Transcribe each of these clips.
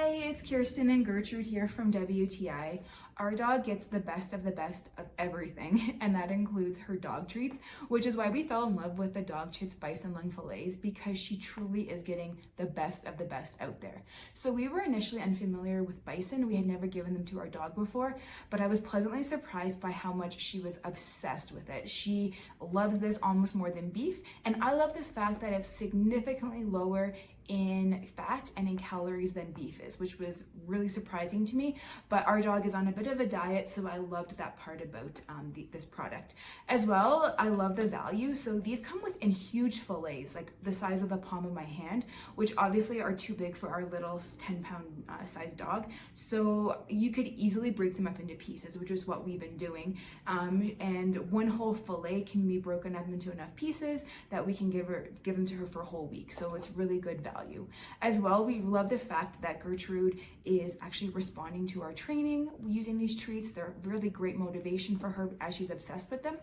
Hi, it's Kirsten and Gertrude here from WTI. Our dog gets the best of everything, and that includes her dog treats, which is why we fell in love with the dog Chits Bison lung fillets, because she truly is getting the best of the best out there. So we were initially unfamiliar with bison. We had never given them to our dog before, but I was pleasantly surprised by how much she was obsessed with it. She loves this almost more than beef, and I love the fact that it's significantly lower in fat and in calories than beef is, which was really surprising to me. But our dog is on a bit of a diet, so I loved that part about this product. As well, I love the value. So these come in huge fillets, like the size of the palm of my hand, which obviously are too big for our little 10-pound sized dog. So you could easily break them up into pieces, which is what we've been doing. And one whole fillet can be broken up into enough pieces that we can give them to her for a whole week. So it's really good value. As well, we love the fact that Gertrude is actually responding to our training using these treats. They're really great motivation for her as she's obsessed with them.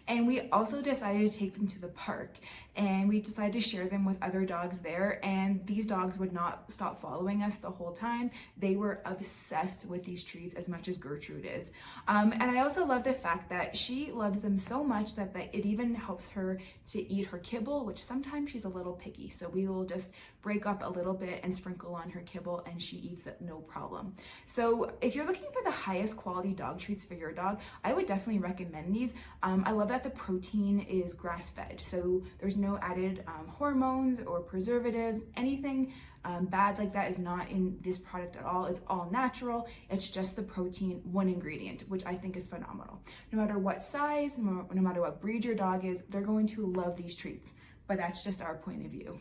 And we also decided to take them to the park, and we decided to share them with other dogs there, and these dogs would not stop following us the whole time. They were obsessed with these treats as much as Gertrude is. And I also love the fact that she loves them so much that it even helps her to eat her kibble, which sometimes she's a little picky. So we will just break up a little bit and sprinkle on her kibble, and she eats it no problem. So if you're looking for the highest quality dog treats for your dog, I would definitely recommend these. I love that the protein is grass-fed, so there's no added hormones or preservatives. Anything bad like that is not in this product at all. It's all natural. It's just the protein, one ingredient, which I think is phenomenal. No matter what size, no matter what breed your dog is, they're going to love these treats. But that's just our point of view.